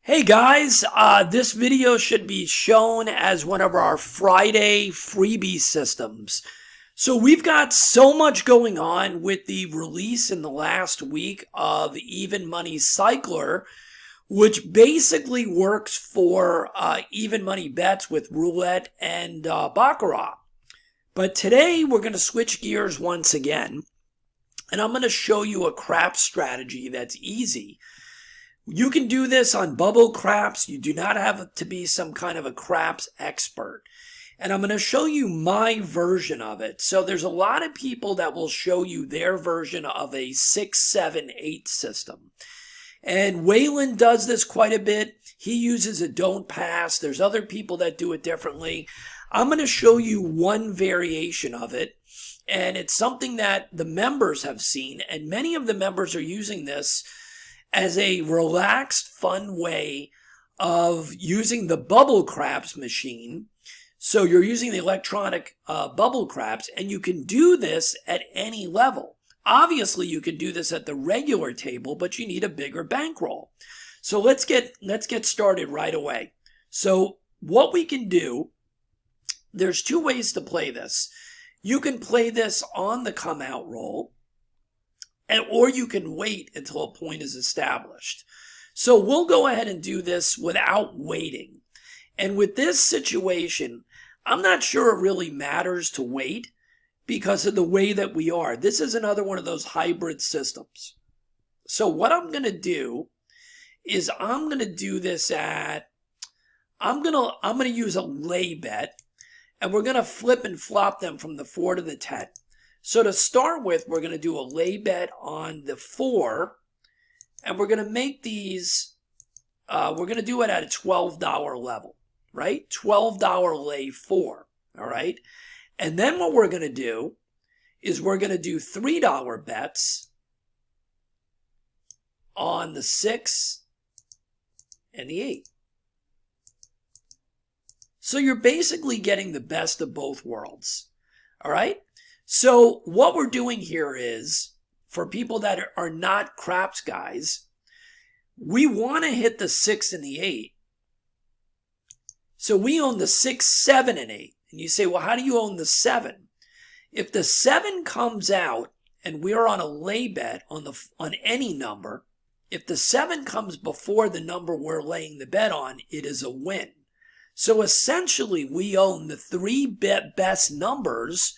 Hey guys, this video should be shown as one of our Friday freebie systems. So we've got so much going on with the release in the last week of Even Money Cycler, which basically works for even money bets with roulette and baccarat. But today we're going to switch gears once again, and I'm going to show you a crap strategy that's easy. You can do this on bubble craps. You do not have to be some kind of a craps expert. And I'm going to show you my version of it. So there's a lot of people that will show you their version of a 6, 7, 8 system. And Waylon does this quite a bit. He uses a don't pass. There's other people that do it differently. I'm going to show you one variation of it. And it's something that the members have seen. And many of the members are using this as a relaxed, fun way of using the bubble craps machine. So you're using the electronic bubble craps, and you can do this at any level. Obviously, you can do this at the regular table, but you need a bigger bankroll. So let's get started right away. So what we can do, there's two ways to play this. You can play this on the come out roll, or you can wait until a point is established. So we'll go ahead and do this without waiting. And with this situation, I'm not sure it really matters to wait because of the way that we are. This is another one of those hybrid systems. So what I'm going to do is I'm going to do this at, I'm going to use a lay bet, and we're going to flip and flop them from the 4 to the 10. So to start with, we're going to do a lay bet on the 4, and we're going to make these, we're going to do it at a $12 level, right? $12 lay 4, all right? And then what we're going to do is we're going to do $3 bets on the 6 and the 8. So you're basically getting the best of both worlds, all right? So what we're doing here is, for people that are not craps guys, we want to hit the 6 and the 8. So we own the 6, 7, and 8. And you say, well, how do you own the 7? If the 7 comes out and we're on a lay bet on any number, if the 7 comes before the number we're laying the bet on, it is a win. So essentially, we own the 3 best numbers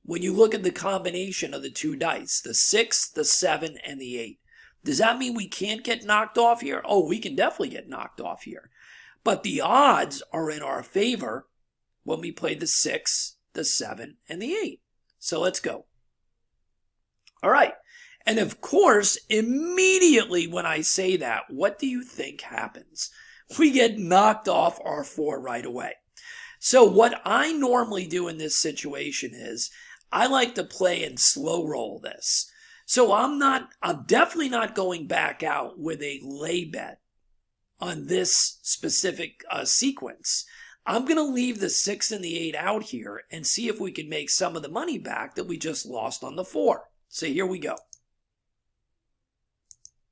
when you look at the combination of the two dice, the 6, the 7, and the 8. Does that mean we can't get knocked off here? Oh, we can definitely get knocked off here. But the odds are in our favor when we play the 6, the 7, and the 8. So let's go. All right. And of course, immediately when I say that, what do you think happens? We get knocked off our 4 right away. So what I normally do in this situation is, I like to play and slow roll this. So I'm definitely not going back out with a lay bet on this specific sequence. I'm going to leave the 6 and the 8 out here and see if we can make some of the money back that we just lost on the 4. So here we go.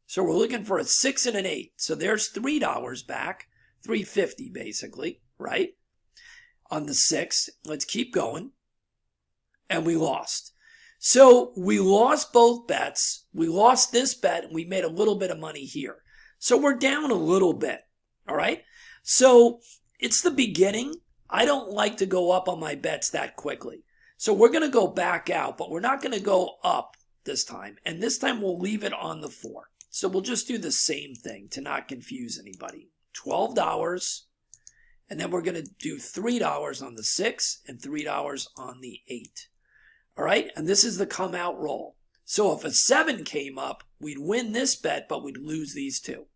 So we're looking for a 6 and an 8. So there's $3 back, $3.50 basically, right? On the 6. Let's keep going. And we lost. So we lost both bets. We lost this bet, and we made a little bit of money here. So we're down a little bit, all right? So it's the beginning. I don't like to go up on my bets that quickly. So we're going to go back out, but we're not going to go up this time. And this time we'll leave it on the 4. So we'll just do the same thing to not confuse anybody. $12. And then we're going to do $3 on the 6 and $3 on the 8. All right, and this is the come out roll. So if a 7 came up, we'd win this bet, but we'd lose these two.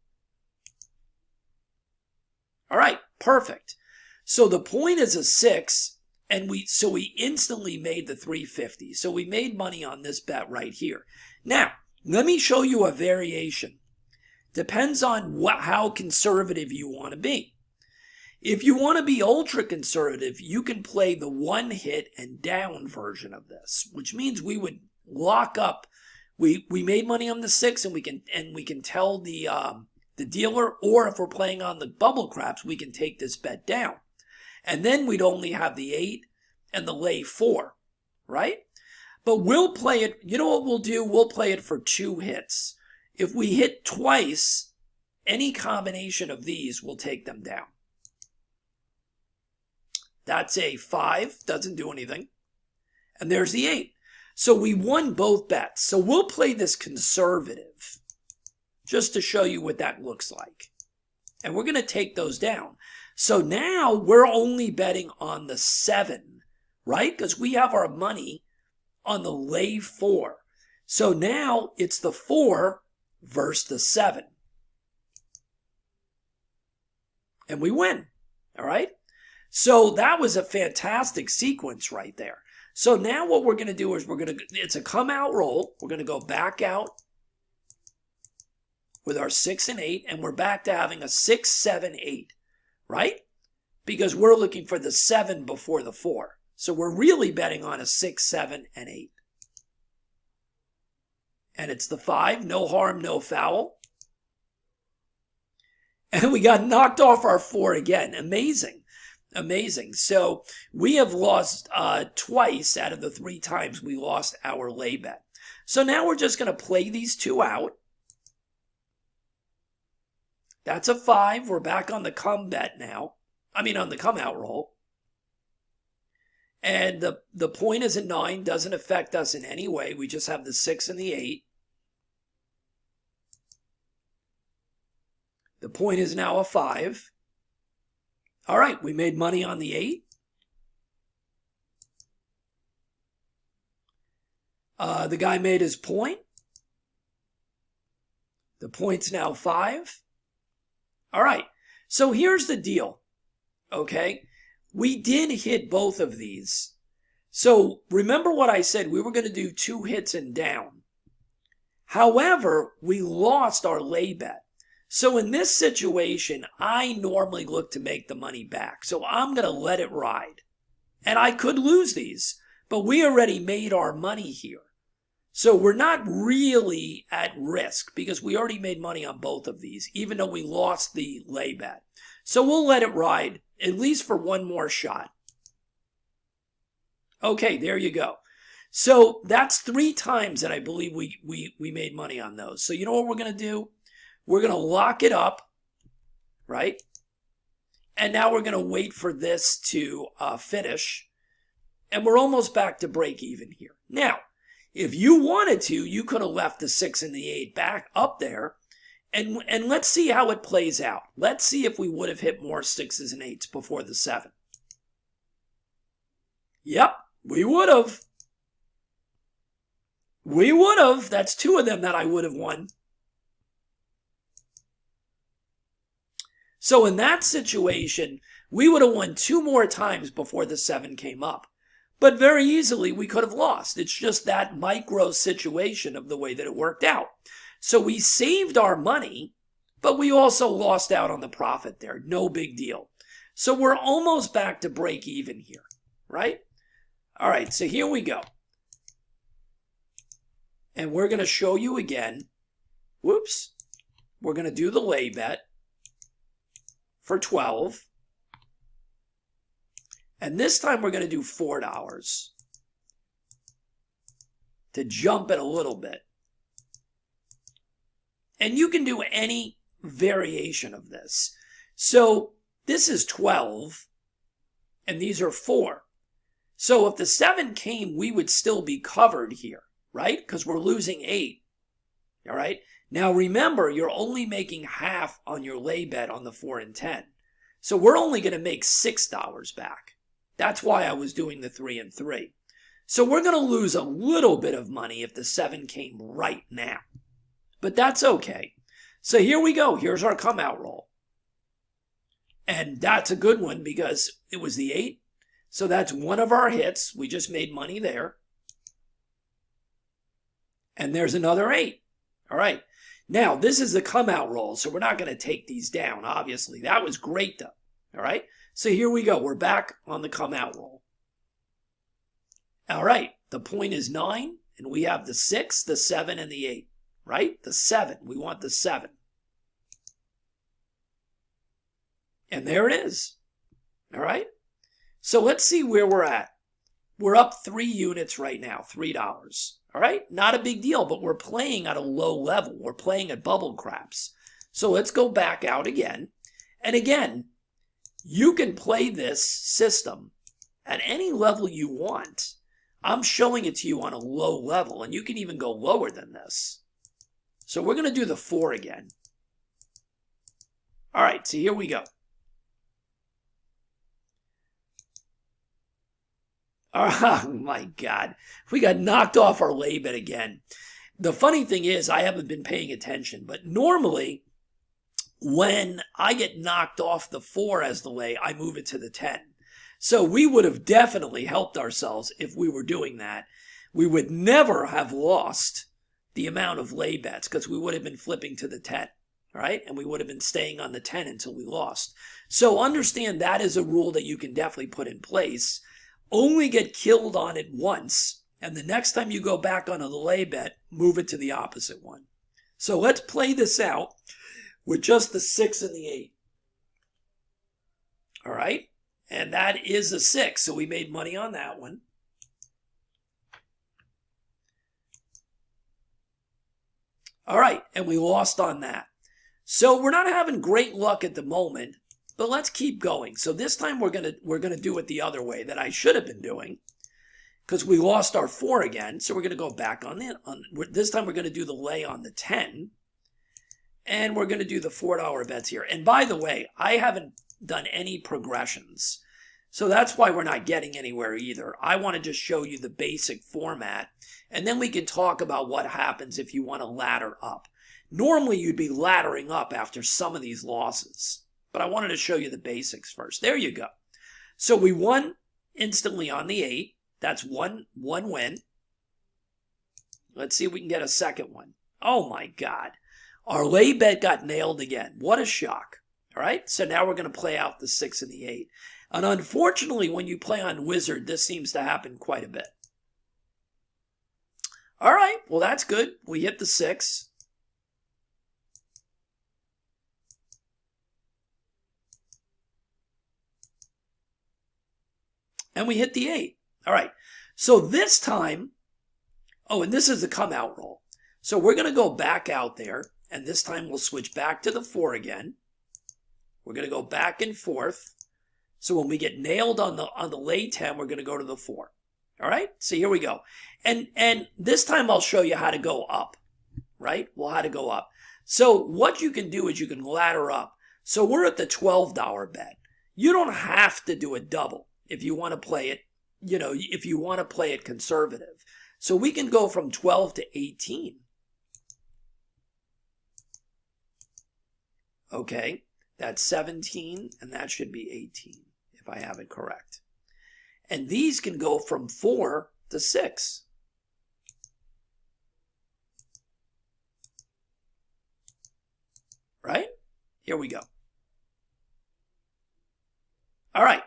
All right, perfect. So the point is a 6, and we instantly made the $3.50. So we made money on this bet right here. Now, let me show you a variation. Depends on how conservative you want to be. If you want to be ultra conservative, you can play the 1 hit and down version of this, which means we would lock up. We made money on the 6, and we can tell the the dealer, or if we're playing on the bubble craps, we can take this bet down. And then we'd only have the 8 and the lay 4, right? But we'll play it, you know what we'll do? We'll play it for 2 hits. If we hit twice, any combination of these will take them down. That's a 5, doesn't do anything. And there's the 8. So we won both bets. So we'll play this conservative just to show you what that looks like. And we're going to take those down. So now we're only betting on the 7, right? Because we have our money on the lay 4. So now it's the 4 versus the 7. And we win, all right? So that was a fantastic sequence right there. So now what we're going to do is it's a come out roll. We're going to go back out with our 6 and 8, and we're back to having a 6, 7, 8, right? Because we're looking for the 7 before the 4. So we're really betting on a 6, 7, and 8. And it's the 5, no harm, no foul. And we got knocked off our 4 again. Amazing. Amazing. So we have lost twice out of the 3 times we lost our lay bet. So now we're just going to play these 2 out. That's a 5. We're back on the come bet now. I mean on the come out roll. And the point is a 9. Doesn't affect us in any way. We just have the 6 and the 8. The point is now a 5. All right, we made money on the 8. The guy made his point. The point's now 5. All right, so here's the deal, okay? We did hit both of these. So remember what I said, we were going to do 2 hits and down. However, we lost our lay bet. So in this situation, I normally look to make the money back. So I'm going to let it ride. And I could lose these, but we already made our money here. So we're not really at risk because we already made money on both of these, even though we lost the lay bet. So we'll let it ride, at least for one more shot. Okay, there you go. So that's 3 times that I believe we made money on those. So you know what we're going to do? We're going to lock it up, right? And now we're going to wait for this to finish. And we're almost back to break even here. Now, if you wanted to, you could have left the 6 and the 8 back up there. And let's see how it plays out. Let's see if we would have hit more 6s and 8s before the 7. Yep, we would have. We would have. That's 2 of them that I would have won. So in that situation, we would have won 2 more times before the 7 came up. But very easily, we could have lost. It's just that micro situation of the way that it worked out. So we saved our money, but we also lost out on the profit there. No big deal. So we're almost back to break even here, right? All right, so here we go. And we're going to show you again. Whoops. We're going to do the lay bet for 12. And this time we're going to do $4 to jump it a little bit. And you can do any variation of this. So this is 12, and these are 4. So if the 7 came, we would still be covered here, right? Because we're losing 8, all right? Now remember, you're only making half on your lay bet on the 4 and 10. So we're only going to make $6 back. That's why I was doing the 3 and 3. So we're going to lose a little bit of money if the 7 came right now. But that's okay. So here we go. Here's our come out roll. And that's a good one because it was the 8. So that's one of our hits. We just made money there. And there's another 8. All right. Now, this is the come out roll, so we're not going to take these down, obviously. That was great, though. All right. So here we go. We're back on the come out roll. All right. The point is 9, and we have the 6, the 7, and the 8. Right? The 7. We want the 7. And there it is. All right. So let's see where we're at. We're up 3 units right now, $3. All right. Not a big deal, but we're playing at a low level. We're playing at bubble craps. So let's go back out again. And again, you can play this system at any level you want. I'm showing it to you on a low level, and you can even go lower than this. So we're going to do the 4 again. All right, so here we go. Oh my God, we got knocked off our lay bet again. The funny thing is, I haven't been paying attention, but normally when I get knocked off the 4 as the lay, I move it to the 10. So we would have definitely helped ourselves if we were doing that. We would never have lost the amount of lay bets because we would have been flipping to the 10, right? And we would have been staying on the 10 until we lost. So understand that is a rule that you can definitely put in place. Only get killed on it once, and the next time you go back on a lay bet, move it to the opposite one. So let's play this out with just the 6 and the 8. All right? And that is a 6, so we made money on that one. All right, and we lost on that. So we're not having great luck at the moment, but let's keep going. So this time we're gonna do it the other way that I should have been doing, because we lost our 4 again. So we're gonna go back on this time we're gonna do the lay on the 10, and we're gonna do the $4 bets here. And by the way, I haven't done any progressions, so that's why we're not getting anywhere either. I want to just show you the basic format, and then we can talk about what happens if you want to ladder up. Normally you'd be laddering up after some of these losses, but I wanted to show you the basics first. There you go. So we won instantly on the 8. That's one win. Let's see if we can get a second one. Oh my God. Our lay bet got nailed again. What a shock. All right, so now we're going to play out the 6 and the 8. And unfortunately, when you play on Wizard, this seems to happen quite a bit. All right, well, that's good. We hit the 6. And we hit the 8. All right, so this time, oh, and this is the come out roll. So we're going to go back out there, and this time we'll switch back to the 4 again. We're going to go back and forth. So when we get nailed on the lay 10, we're going to go to the 4. All right? So here we go. And this time I'll show you how to go up, right? Well, how to go up. So what you can do is you can ladder up. So we're at the $12 bet. You don't have to do a double if you want to play it, if you want to play it conservative. So we can go from 12 to 18. Okay? That's 17, and that should be 18, if I have it correct. And these can go from 4 to 6. Right? Here we go. All right.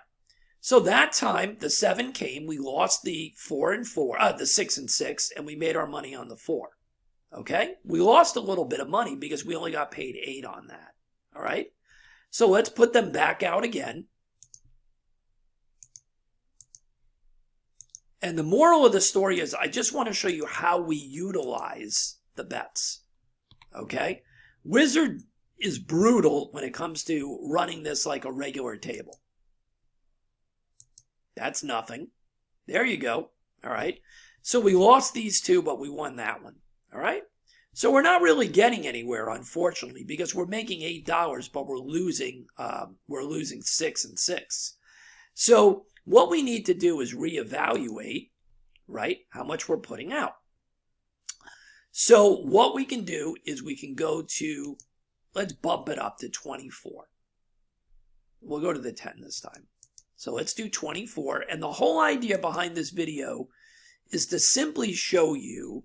So that time, the 7 came. We lost the 4 and 4, the 6 and 6, and we made our money on the 4. Okay? We lost a little bit of money because we only got paid 8 on that. All right? So let's put them back out again. And the moral of the story is I just want to show you how we utilize the bets. Okay? Wizard is brutal when it comes to running this like a regular table. That's nothing. There you go. All right? So we lost these 2, but we won that one. All right? So we're not really getting anywhere, unfortunately, because we're making $8, but we're losing 6 and 6. So what we need to do is reevaluate, right, how much we're putting out. So what we can do is we can go to, let's bump it up to 24. We'll go to the 10 this time. So let's do 24. And the whole idea behind this video is to simply show you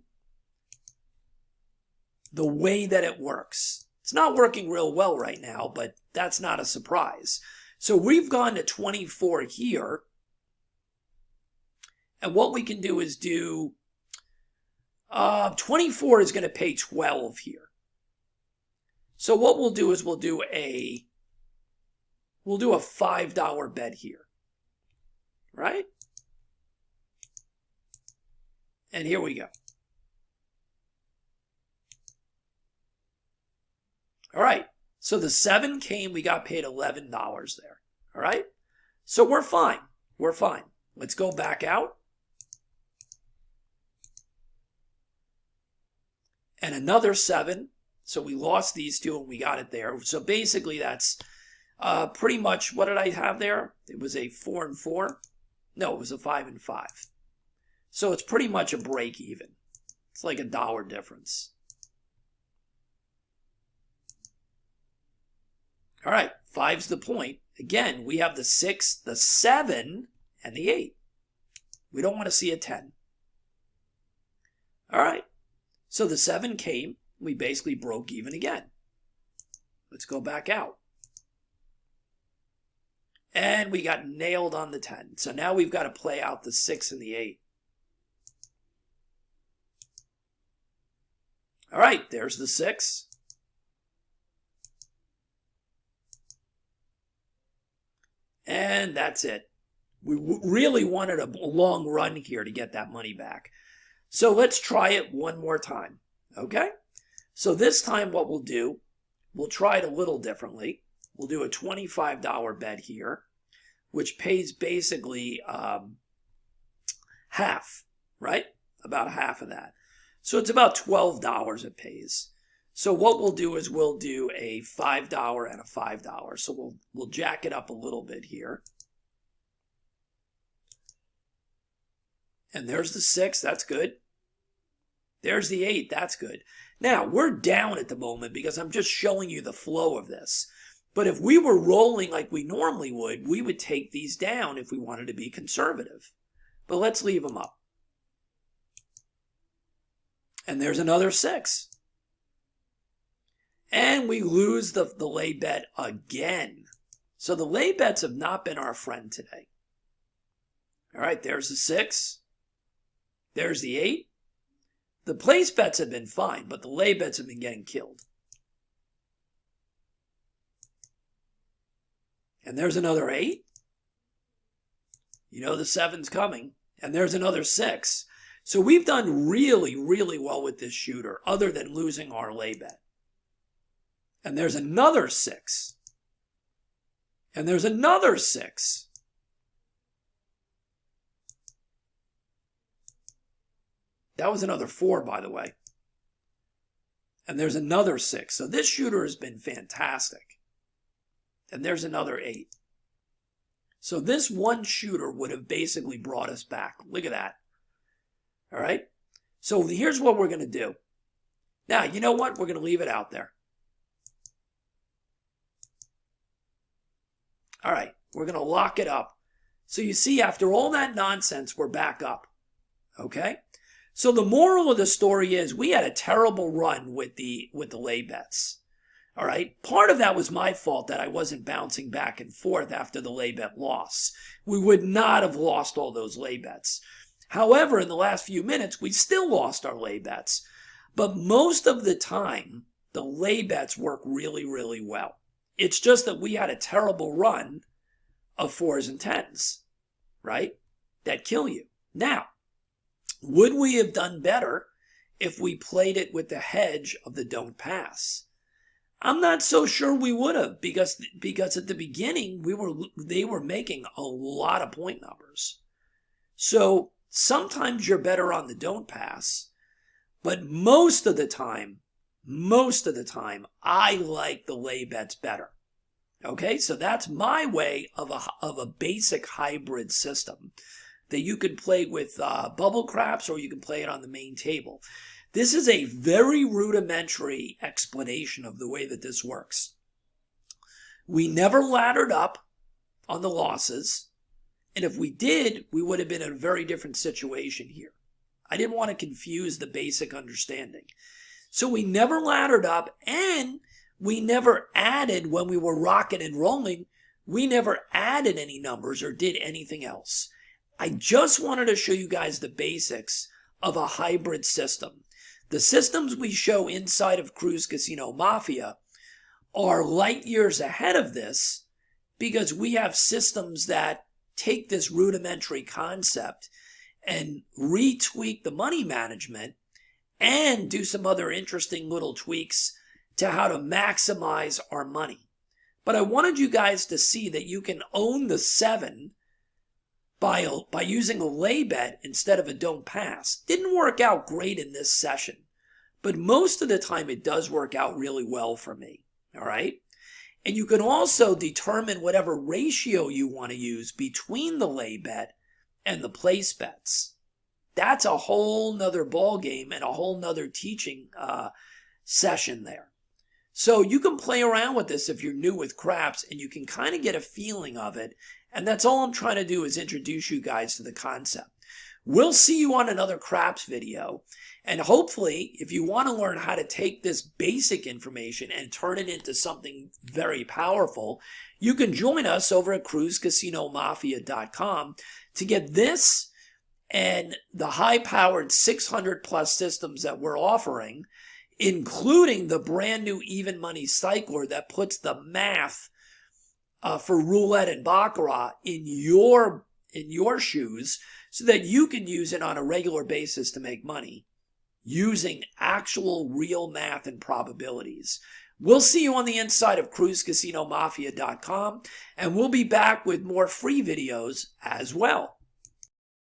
the way that it works. It's not working real well right now, but that's not a surprise. So we've gone to 24 here. And what we can do is do 24 is going to pay 12 here. So what we'll do is we'll we'll do a $5 bet here, right? And here we go. All right, so the 7 came, we got paid $11 there, all right? So we're fine, we're fine. Let's go back out. And another 7, so we lost these 2 and we got it there. So basically that's pretty much, what did I have there? It was a 4 and 4. No, it was a 5 and 5. So it's pretty much a break even. It's like $1 difference. All right, 5's the point. Again, we have the 6, the 7, and the 8. We don't want to see a 10. All right, so the 7 came. We basically broke even again. Let's go back out. And we got nailed on the 10. So now we've got to play out the 6 and the 8. All right, there's the 6. And that's it. We really wanted a long run here to get that money back. So let's try it one more time, okay? So this time what we'll do, we'll try it a little differently. We'll do a $25 bet here, which pays basically half, right? About half of that. So it's about $12 it pays. So what we'll do is we'll do a $5 and a $5. So we'll jack it up a little bit here. And there's the 6, that's good. There's the 8, that's good. Now, we're down at the moment because I'm just showing you the flow of this. But if we were rolling like we normally would, we would take these down if we wanted to be conservative. But let's leave them up. And there's another 6. And we lose the lay bet again. So the lay bets have not been our friend today. All right, there's the 6. There's the 8. The place bets have been fine, but the lay bets have been getting killed. And there's another 8. You know the 7's coming. And there's another 6. So we've done really, really well with this shooter, other than losing our lay bet. And there's another 6. And there's another 6. That was another 4, by the way. And there's another 6. So this shooter has been fantastic. And there's another 8. So this one shooter would have basically brought us back. Look at that. All right? So here's what we're going to do. Now, you know what? We're going to leave it out there. All right, we're going to lock it up. So you see, after all that nonsense, we're back up. Okay? So the moral of the story is we had a terrible run with the lay bets. All right? Part of that was my fault that I wasn't bouncing back and forth after the lay bet loss. We would not have lost all those lay bets. However, in the last few minutes, we still lost our lay bets. But most of the time, the lay bets work really, really well. It's just that we had a terrible run of 4s and 10s, right? That kill you. Now, would we have done better if we played it with the hedge of the don't pass? I'm not so sure we would have because at the beginning they were making a lot of point numbers. So sometimes you're better on the don't pass, but most of the time, I like the lay bets better. Okay, so that's my way of a basic hybrid system that you could play with bubble craps or you can play it on the main table. This is a very rudimentary explanation of the way that this works. We never laddered up on the losses, and if we did, we would have been in a very different situation here. I didn't want to confuse the basic understanding. So we never laddered up, and we never added when we were rocking and rolling. We never added any numbers or did anything else. I just wanted to show you guys the basics of a hybrid system. The systems we show inside of Cruise Casino Mafia are light years ahead of this, because we have systems that take this rudimentary concept and retweak the money management and do some other interesting little tweaks to how to maximize our money. But I wanted you guys to see that you can own the 7 by using a lay bet instead of a don't pass. Didn't work out great in this session, but most of the time it does work out really well for me. All right. And you can also determine whatever ratio you want to use between the lay bet and the place bets. That's a whole nother ball game and a whole nother teaching session there. So you can play around with this if you're new with craps, and you can kind of get a feeling of it. And that's all I'm trying to do, is introduce you guys to the concept. We'll see you on another craps video. And hopefully, if you want to learn how to take this basic information and turn it into something very powerful, you can join us over at CruzCasinoMafia.com to get this and the high-powered 600-plus systems that we're offering, including the brand new Even Money Cycler that puts the math for roulette and baccarat in your shoes, so that you can use it on a regular basis to make money using actual real math and probabilities. We'll see you on the inside of CruzCasinoMafia.com, and we'll be back with more free videos as well.